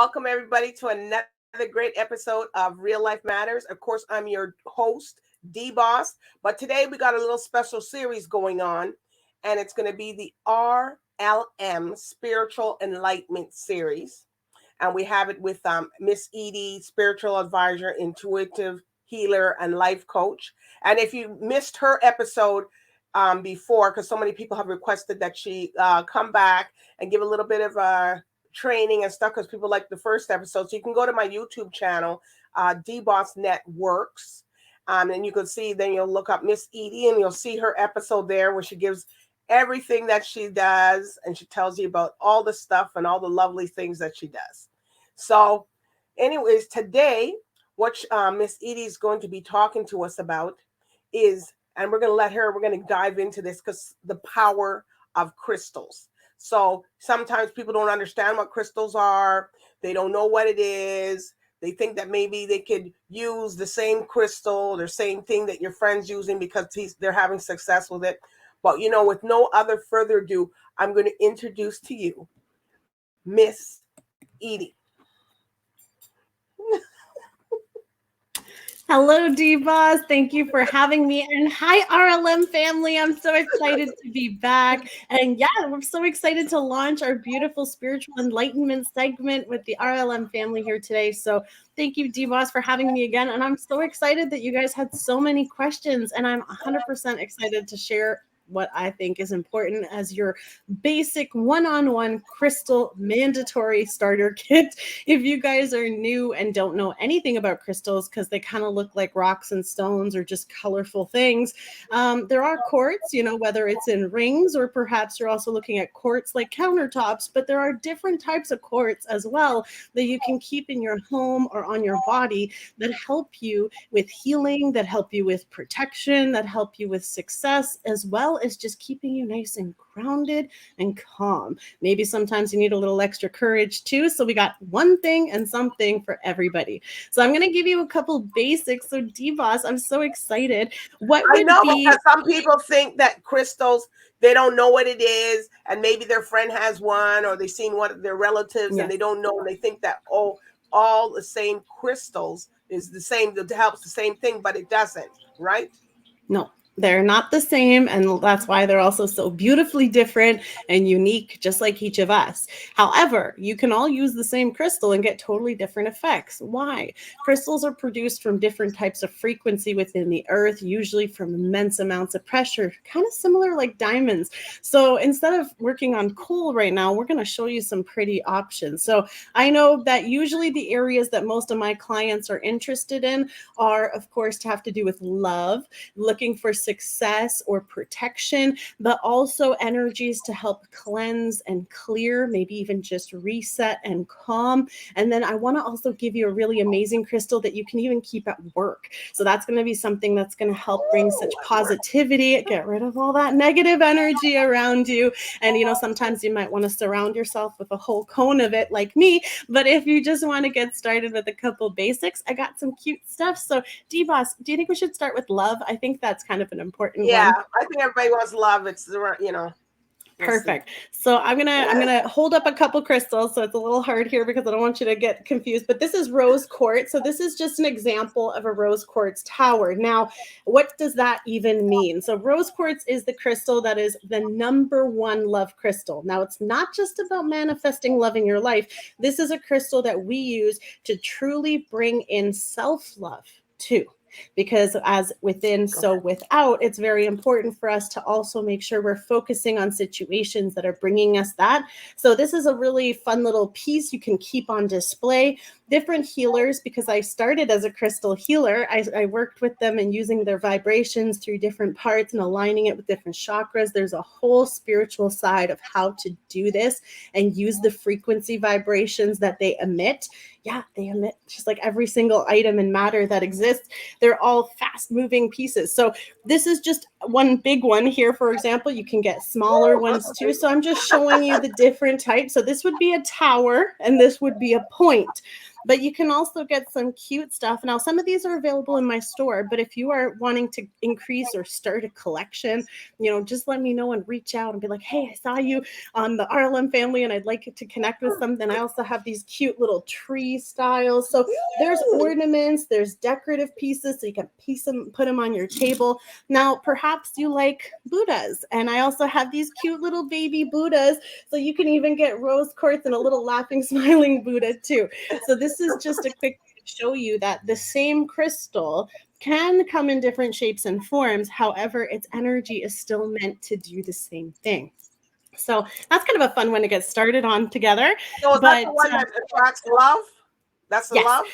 welcome everybody to another great episode of Real Life Matters. Of course, I'm your host, DBoss, but today we got a little special series going on, and it's going to be the RLM Spiritual Enlightenment series. And we have it with Miss Edie, spiritual advisor, intuitive healer, and life coach. And if you missed her episode before, because so many people have requested that she come back and give a little bit of training and stuff, because people like the first episode. So you can go to my YouTube channel, DBoss Networks, and you can see, then you'll look up Miss Edie and you'll see her episode there where she gives everything that she does, and she tells you about all the stuff and all the lovely things that she does. So anyways, today what Miss Edie is going to be talking to us about is, and we're going to dive into this, because the power of crystals. So sometimes people don't understand what crystals are. They don't know what it is. They think that maybe they could use the same crystal or same thing that your friend's using because they're having success with it. But, with no other further ado, I'm going to introduce to you Miss Edie. Hello, DBoss. Thank you for having me. And hi, RLM family. I'm so excited to be back. And yeah, we're so excited to launch our beautiful spiritual enlightenment segment with the RLM family here today. So thank you, DBoss, for having me again. And I'm so excited that you guys had so many questions. And I'm 100% excited to share what I think is important as your basic one-on-one crystal mandatory starter kit. If you guys are new and don't know anything about crystals, because they kind of look like rocks and stones or just colorful things, there are quartz, whether it's in rings or perhaps you're also looking at quartz like countertops, but there are different types of quartz as well that you can keep in your home or on your body that help you with healing, that help you with protection, that help you with success, as well as just keeping you nice and grounded and calm. Maybe sometimes you need a little extra courage too. So we got one thing and something for everybody. So I'm going to give you a couple basics. So DBoss, I'm so excited. Because some people think that crystals, they don't know what it is, and maybe their friend has one, or they've seen one of their relatives, and they don't know, and they think that, all the same crystals is the same, that helps the same thing, but it doesn't, right? No. They're not the same, and that's why they're also so beautifully different and unique, just like each of us. However, you can all use the same crystal and get totally different effects. Why? Crystals are produced from different types of frequency within the earth, usually from immense amounts of pressure, kind of similar like diamonds. So instead of working on coal right now, we're going to show you some pretty options. So I know that usually the areas that most of my clients are interested in are, of course, to have to do with love, looking for success or protection, but also energies to help cleanse and clear, maybe even just reset and calm. And then I want to also give you a really amazing crystal that you can even keep at work. So that's going to be something that's going to help bring such positivity, get rid of all that negative energy around you. And, sometimes you might want to surround yourself with a whole cone of it like me. But if you just want to get started with a couple basics, I got some cute stuff. So DBoss, do you think we should start with love? I think that's kind of an important one. I think everybody wants love. It's Perfect. So I'm gonna hold up a couple crystals. So it's a little hard here because I don't want you to get confused. But this is rose quartz. So this is just an example of a rose quartz tower. Now, what does that even mean? So rose quartz is the crystal that is the #1 love crystal. Now, it's not just about manifesting love in your life. This is a crystal that we use to truly bring in self-love too. Because as within, so without, it's very important for us to also make sure we're focusing on situations that are bringing us that. So this is a really fun little piece you can keep on display. Different healers, because I started as a crystal healer, I worked with them and using their vibrations through different parts and aligning it with different chakras. There's a whole spiritual side of how to do this and use the frequency vibrations that they emit. Yeah, they emit just like every single item and matter that exists. They're all fast moving pieces. So this is just one big one here. For example, you can get smaller ones too. So I'm just showing you the different types. So this would be a tower and this would be a point. But you can also get some cute stuff. Now, some of these are available in my store, but if you are wanting to increase or start a collection, just let me know and reach out and be like, hey, I saw you on the RLM family and I'd like to connect with something. I also have these cute little tree styles. So there's ornaments, there's decorative pieces, so you can put them on your table. Now, perhaps you like Buddhas, and I also have these cute little baby Buddhas, so you can even get rose quartz and a little laughing, smiling Buddha too. So this is just a quick to show you that the same crystal can come in different shapes and forms. However, its energy is still meant to do the same thing. So that's kind of a fun one to get started on together. So is that But the one that attracts love? That's the yes. love?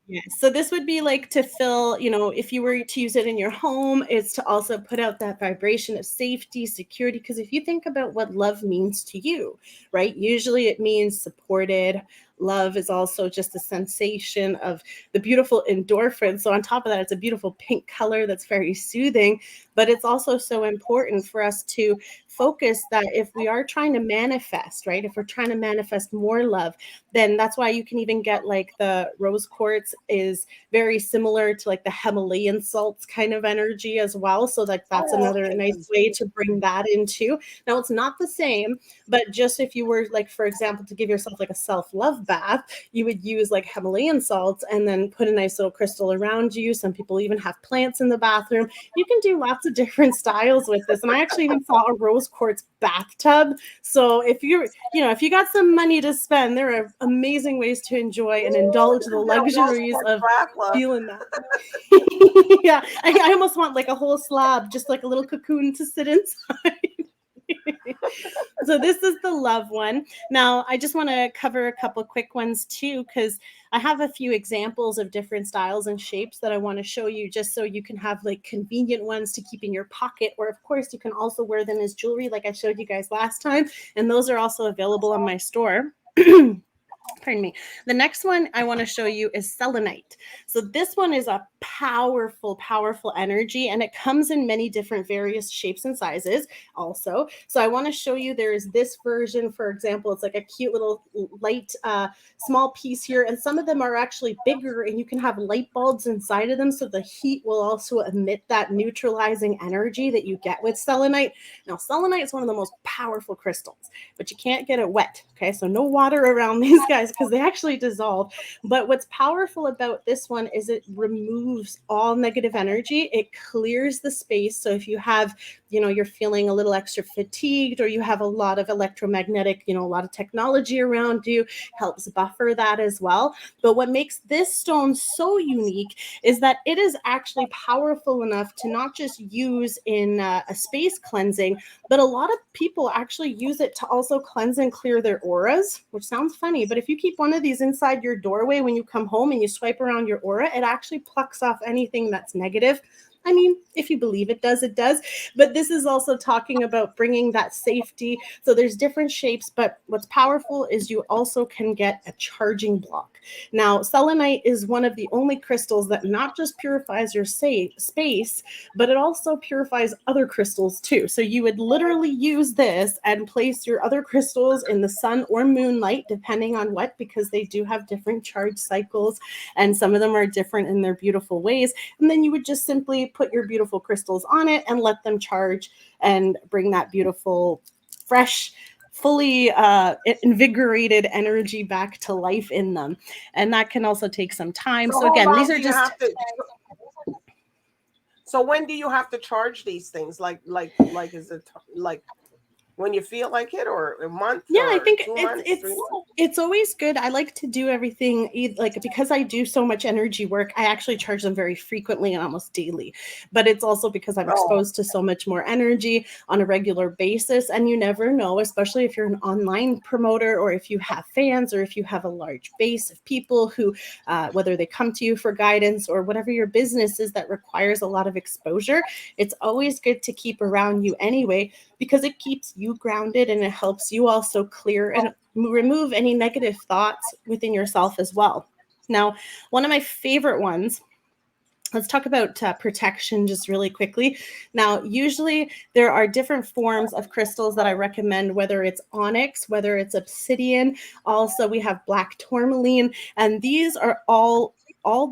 Yes. So this would be like to fill, if you were to use it in your home, it's to also put out that vibration of safety, security. Because if you think about what love means to you, right? Usually it means supported. Love is also just a sensation of the beautiful endorphins. So on top of that, it's a beautiful pink color that's very soothing. But it's also so important for us to focus that if we are trying to manifest, right? If we're trying to manifest more love, then that's why you can even get like the rose quartz is very similar to like the Himalayan salts kind of energy as well. So like that's another nice way to bring that into. Now it's not the same, but just if you were like, for example, to give yourself like a self-love bath, you would use like Himalayan salts and then put a nice little crystal around you. Some people even have plants in the bathroom. You can do lots of different styles with this. And I actually even saw a rose quartz bathtub. So if if you got some money to spend, there are amazing ways to enjoy and indulge the luxuries of feeling that. Yeah, I almost want like a whole slab, just like a little cocoon to sit inside. So this is the love one. Now, I just want to cover a couple quick ones too, because I have a few examples of different styles and shapes that I want to show you, just so you can have like convenient ones to keep in your pocket. Or of course, you can also wear them as jewelry like I showed you guys last time. And those are also available on my store. Pardon me. The next one I want to show you is selenite. So this one is a powerful, powerful energy, and it comes in many different various shapes and sizes also. So I want to show you there is this version, for example, it's like a cute little light, small piece here, and some of them are actually bigger, and you can have light bulbs inside of them, so the heat will also emit that neutralizing energy that you get with selenite. Now, selenite is one of the most powerful crystals, but you can't get it wet, okay? So no water around these guys because they actually dissolve. But what's powerful about this one is it removes all negative energy. It clears the space. So if you have, you're feeling a little extra fatigued, or you have a lot of electromagnetic, a lot of technology around you, helps buffer that as well. But what makes this stone so unique is that it is actually powerful enough to not just use in a space cleansing, but a lot of people actually use it to also cleanse and clear their auras, which sounds funny, but if you keep one of these inside your doorway when you come home and you swipe around your aura, it actually plucks off anything that's negative. I mean, if you believe it does, it does. But this is also talking about bringing that safety. So there's different shapes, but what's powerful is you also can get a charging block. Now, selenite is one of the only crystals that not just purifies your space, but it also purifies other crystals too. So you would literally use this and place your other crystals in the sun or moonlight, depending on what, because they do have different charge cycles, and some of them are different in their beautiful ways. And then you would just simply put your beautiful crystals on it and let them charge and bring that beautiful, fresh, fully invigorated energy back to life in them. And that can also take some time. So again, these are just... So when do you have to charge these things? Like is it like when you feel like it, or a month? Yeah, or I think 2 months, 3 months? It's always good. I like to do everything like, because I do so much energy work, I actually charge them very frequently and almost daily. But it's also because I'm exposed to so much more energy on a regular basis, and you never know, especially if you're an online promoter, or if you have fans, or if you have a large base of people who, whether they come to you for guidance or whatever your business is that requires a lot of exposure, it's always good to keep around you anyway, because it keeps you grounded and it helps you also clear and remove any negative thoughts within yourself as well. Now, one of my favorite ones Let's talk about protection just really quickly. Now, usually there are different forms of crystals that I recommend, whether it's onyx, whether it's obsidian. Also, we have black tourmaline, and these are all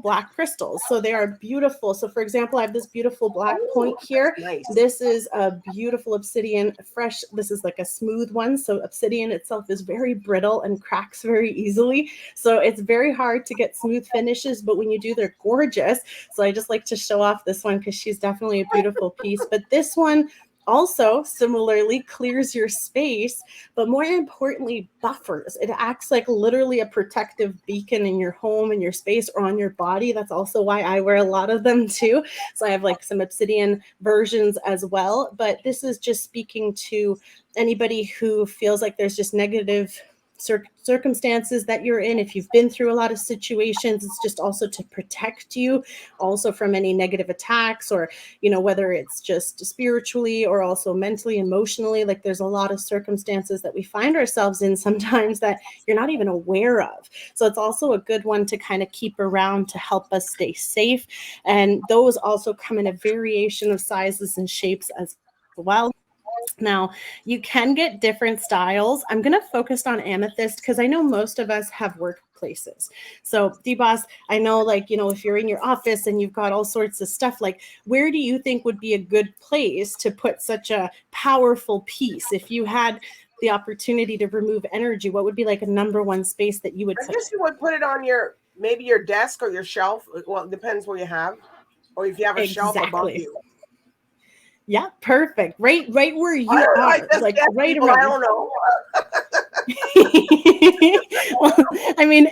black crystals. So they are beautiful. So for example, I have this beautiful black Oh, point here. nice. This is a beautiful obsidian, fresh. This is like a smooth one. So obsidian itself is very brittle and cracks very easily. So it's very hard to get smooth finishes, but when you do, they're gorgeous. So I just like to show off this one because she's definitely a beautiful piece. But this one also similarly clears your space, but more importantly, buffers. It acts like literally a protective beacon in your home, in your space, or on your body. That's also why I wear a lot of them too. So I have like some obsidian versions as well. But this is just speaking to anybody who feels like there's just negative circumstances that you're in. If you've been through a lot of situations, it's just also to protect you also from any negative attacks, or whether it's just spiritually or also mentally, emotionally. Like there's a lot of circumstances that we find ourselves in sometimes that you're not even aware of. So it's also a good one to kind of keep around to help us stay safe. And those also come in a variation of sizes and shapes as well. Now, you can get different styles. I'm going to focus on amethyst because I know most of us have workplaces. So, DBoss, I know, if you're in your office and you've got all sorts of stuff, like, where do you think would be a good place to put such a powerful piece? If you had the opportunity to remove energy, what would be like a number one space that you would I put guess it? you would put it on maybe your desk or your shelf. Well, it depends where you have, or if you have a shelf above Exactly. you. Yeah, perfect. Right where I you don't know. I are, just like guess right people. I around. don't know. Well, I mean,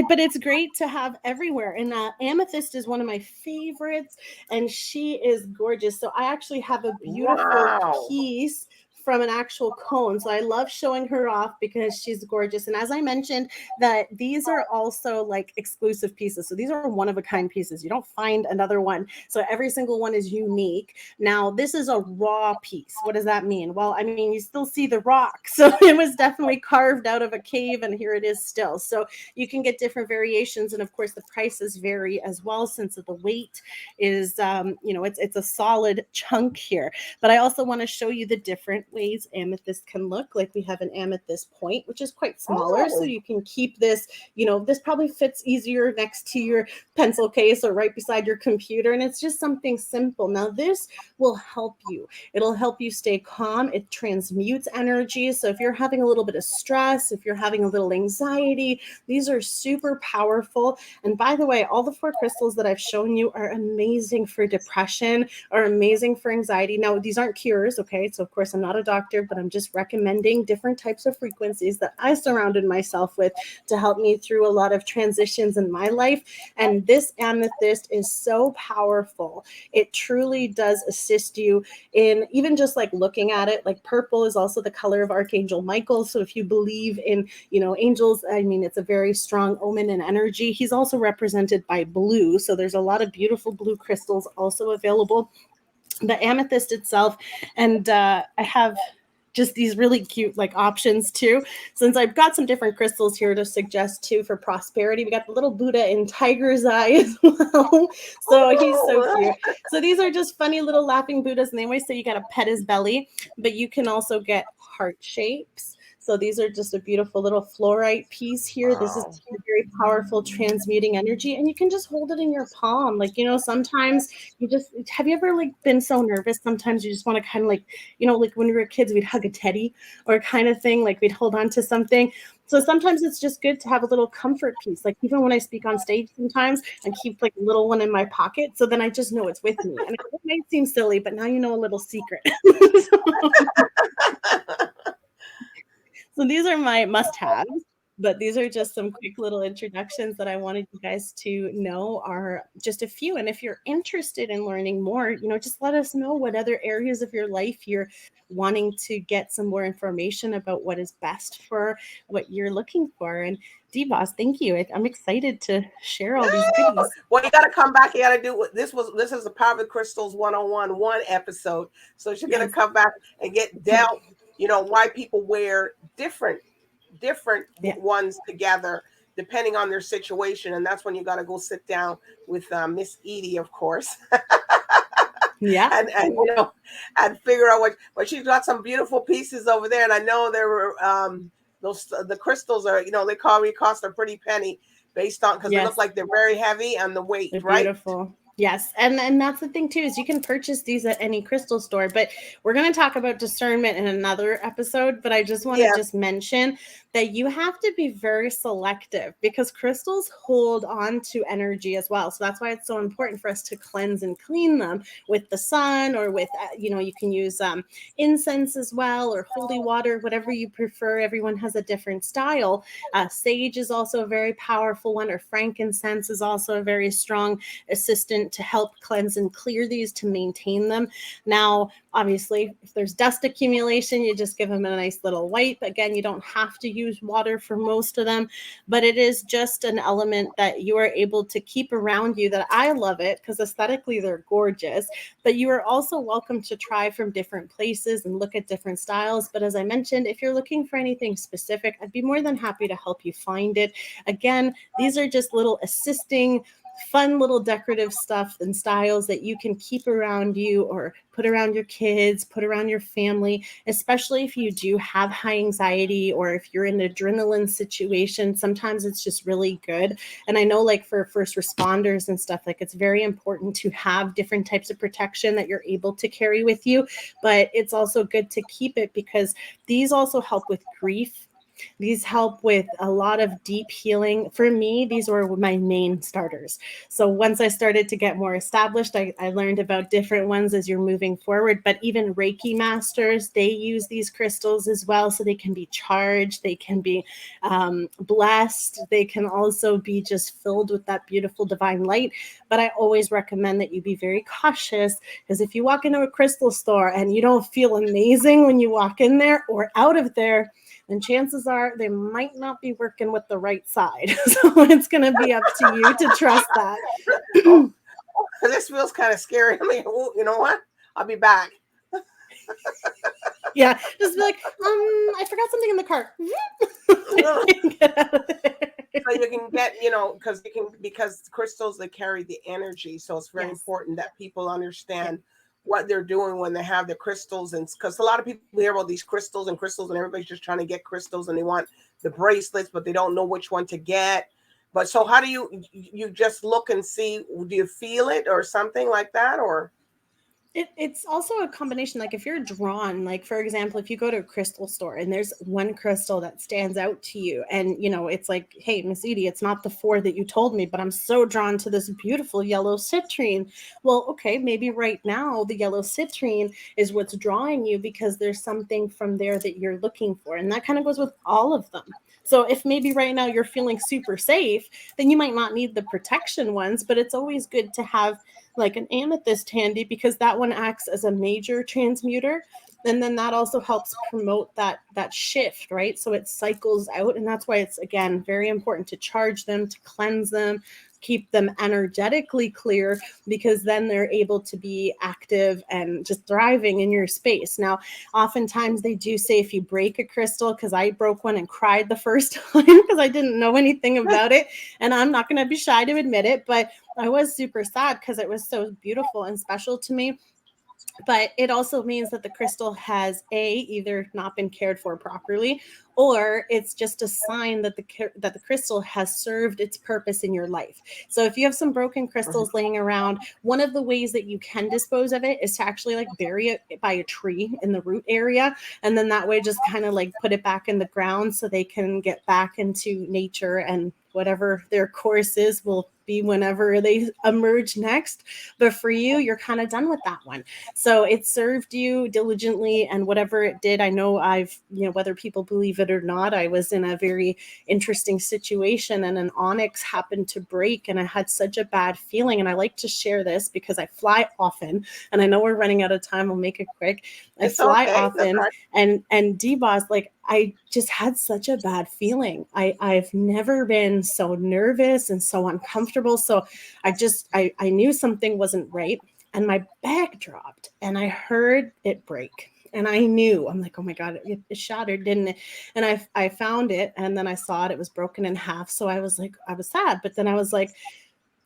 but it's great to have everywhere. And amethyst is one of my favorites, and she is gorgeous. So I actually have a beautiful Wow. piece from an actual cone. So I love showing her off because she's gorgeous. And as I mentioned, that these are also like exclusive pieces. So these are one of a kind pieces. You don't find another one. So every single one is unique. Now, this is a raw piece. What does that mean? Well, I mean, you still see the rock. So it was definitely carved out of a cave, and here it is still. So you can get different variations. And of course, the prices vary as well, since the weight is, it's a solid chunk here. But I also want to show you the different ways amethyst can look. Like we have an amethyst point, which is quite smaller. So Oh, you can keep this, this probably fits easier next to your pencil case or right beside your computer. And it's just something simple. Now, this will help you. It'll help you stay calm. It transmutes energy. So if you're having a little bit of stress, if you're having a little anxiety, these are super powerful. And by the way, all the 4 crystals that I've shown you are amazing for depression, are amazing for anxiety. Now, these aren't cures, okay? So of course, I'm not a doctor, but I'm just recommending different types of frequencies that I surrounded myself with to help me through a lot of transitions in my life. And this amethyst is so powerful. It truly does assist you in even just like looking at it. Like purple is also the color of Archangel Michael. So if you believe in, angels, I mean, it's a very strong omen and energy. He's also represented by blue. So there's a lot of beautiful blue crystals also available. The amethyst itself, and I have just these really cute like options too, since I've got some different crystals here to suggest too for prosperity. We got the little Buddha in tiger's eye as well. So he's so oh, cute. So these are just funny little laughing Buddhas, and they always say you got to pet his belly, but you can also get heart shapes. So these are just a beautiful little fluorite piece here. This is wow. very powerful transmuting energy, and you can just hold it in your palm. Like, sometimes have you ever like been so nervous? Sometimes you just want to kind of like, like when we were kids, we'd hug a teddy or kind of thing, like we'd hold on to something. So sometimes it's just good to have a little comfort piece. Like even when I speak on stage, sometimes I keep like a little one in my pocket. So then I just know it's with me. And it might seem silly, but now you know a little secret. So these are my must-haves, but these are just some quick little introductions that I wanted you guys to know are just a few. And if you're interested in learning more, just let us know what other areas of your life you're wanting to get some more information about what is best for what you're looking for. And DBoss, thank you. I'm excited to share all these goodies. Well, you got to come back. You got to do what this is the Power of Crystals 101 episode. So she's going to Yes. come back and get dealt, why people wear different Yeah. ones together depending on their situation. And that's when you got to go sit down with Miss Edie, of course. Yeah. And and figure out what. But she's got some beautiful pieces over there, and I know there were those the crystals are they cost a pretty penny based on because they look like they're very heavy on the weight, they're right? beautiful. Yes. And that's the thing too, is you can purchase these at any crystal store, but we're going to talk about discernment in another episode. But I just want to just mention that you have to be very selective because crystals hold on to energy as well. So that's why it's so important for us to cleanse and clean them with the sun or with, you can use incense as well, or holy water, whatever you prefer. Everyone has a different style. Sage is also a very powerful one, or frankincense is also a very strong assistant to help cleanse and clear these, to maintain them. Now, obviously, if there's dust accumulation, you just give them a nice little wipe. Again, you don't have to use water for most of them, but it is just an element that you are able to keep around you. That I love it because aesthetically they're gorgeous, but you are also welcome to try from different places and look at different styles. But as I mentioned, if you're looking for anything specific, I'd be more than happy to help you find it. Again, these are just little assisting, fun little decorative stuff and styles that you can keep around you or put around your kids, put around your family, especially if you do have high anxiety or if you're in an adrenaline situation. Sometimes it's just really good. And I know, like, for first responders and stuff, like, it's very important to have different types of protection that you're able to carry with you, but it's also good to keep it because these also help with grief. These help with a lot of deep healing. For me, these were my main starters. So once I started to get more established, I learned about different ones as you're moving forward. But even Reiki masters, they use these crystals as well. So they can be charged, they can be blessed, they can also be just filled with that beautiful divine light. But I always recommend that you be very cautious, because if you walk into a crystal store and you don't feel amazing when you walk in there or out of there, then chances are they might not be working with the right side. So it's going to be up to you to trust that. This feels kind of scary. I mean, you know what? I'll be back. Yeah, just be like, I forgot something in the car. Get out of there. So you can get, because crystals, they carry the energy. So it's very important that people understand what they're doing when they have the crystals. And because a lot of people hear about these crystals, and everybody's just trying to get crystals and they want the bracelets, but they don't know which one to get. But so how do you just look and see, do you feel it or something like that? Or it's also a combination. Like if you're drawn, like for example, if you go to a crystal store and there's one crystal that stands out to you, and it's like, hey, Miss Edie, it's not the 4 that you told me, but I'm so drawn to this beautiful yellow citrine. Well, okay, maybe right now the yellow citrine is what's drawing you because there's something from there that you're looking for. And that kind of goes with all of them. So if maybe right now you're feeling super safe, then you might not need the protection ones, but it's always good to have like an amethyst handy, because that one acts as a major transmuter, and then that also helps promote that shift, right? So it cycles out, and that's why it's, again, very important to charge them, to cleanse them, keep them energetically clear, because then they're able to be active and just thriving in your space. Now, oftentimes they do say if you break a crystal, because I broke one and cried the first time because I didn't know anything about it, and I'm not going to be shy to admit it, but I was super sad because it was so beautiful and special to me. But it also means that the crystal has either not been cared for properly, or it's just a sign that the crystal has served its purpose in your life. So if you have some broken crystals laying around, one of the ways that you can dispose of it is to actually like bury it by a tree in the root area, and then that way just kind of like put it back in the ground so they can get back into nature, and whatever their course is will be whenever they emerge next. But for you, you're kind of done with that one. So it served you diligently, and whatever it did, I know whether people believe it or not, I was in a very interesting situation, and an onyx happened to break, and I had such a bad feeling. And I like to share this because I fly often, and I know we're running out of time. I'll make it quick. I fly often, right. and DBoss, like, I just had such a bad feeling. I've never been so nervous and so uncomfortable. So I knew something wasn't right, and my bag dropped and I heard it break. And I knew, I'm like, oh my God, it shattered, didn't it? And I found it, and then I saw it was broken in half. So I was like, I was sad, but then I was like,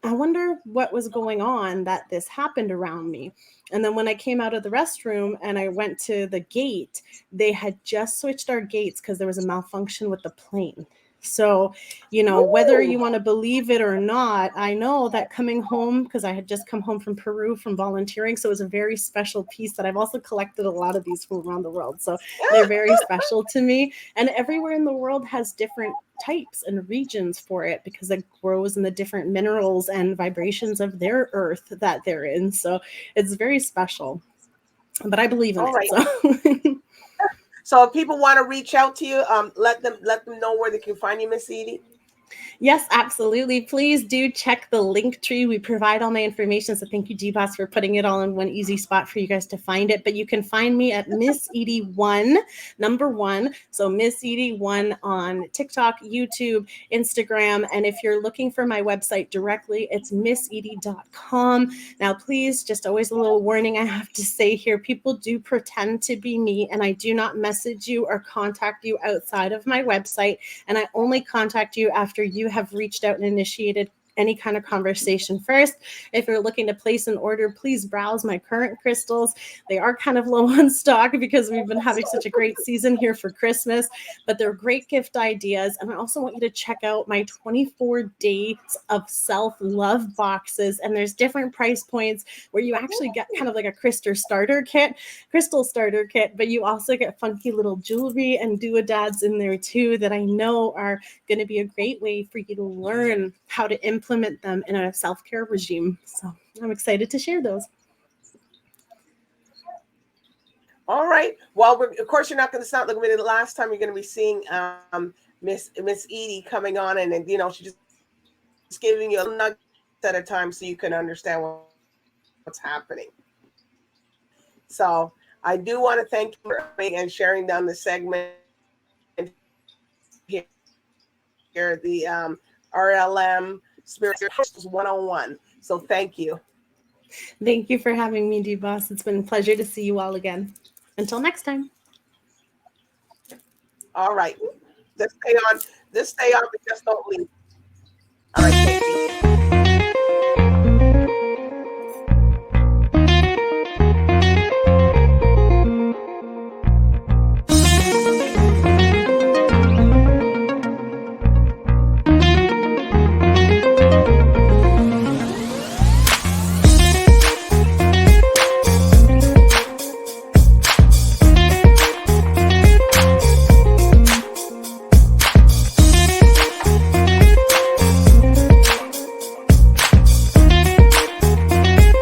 I wonder what was going on that this happened around me. And then when I came out of the restroom and I went to the gate, they had just switched our gates because there was a malfunction with the plane. So, whether you want to believe it or not, I know that coming home, because I had just come home from Peru from volunteering, so it was a very special piece that I've also collected a lot of these from around the world. So they're very special to me. And everywhere in the world has different types and regions for it because it grows in the different minerals and vibrations of their earth that they're in. So it's very special. But I believe in All right. it. So. So if people want to reach out to you, let them know where they can find you, Miss Edie. Yes, absolutely. Please do check the link tree. We provide all my information. So thank you, DBoss, for putting it all in one easy spot for you guys to find it. But you can find me at Miss Edie 1, number 1. So Miss Edie 1 on TikTok, YouTube, Instagram. And if you're looking for my website directly, it's missedie.com. Now, please, just always a little warning I have to say here. People do pretend to be me, and I do not message you or contact you outside of my website. And I only contact you after you have reached out and initiated any kind of conversation first. If you're looking to place an order, please browse my current crystals. They are kind of low on stock because we've been having such a great season here for Christmas, but they're great gift ideas. And I also want you to check out my 24 days of self-love boxes. And there's different price points where you actually get kind of like a crystal starter kit, but you also get funky little jewelry and doodads in there too that I know are going to be a great way for you to learn how to implement them in a self-care regime. So I'm excited to share those. All right. Well, of course, you're not going to sound like the last time you're going to be seeing Miss Edie coming on, and she's just giving you a nugget at a time so you can understand what's happening. So I do want to thank you for and sharing down the segment here, the RLM Spirit Crystals 101. So thank you. Thank you for having me, DBoss. It's been a pleasure to see you all again. Until next time. All right. Just stay on. Just stay on, but just don't leave. All right, thank you.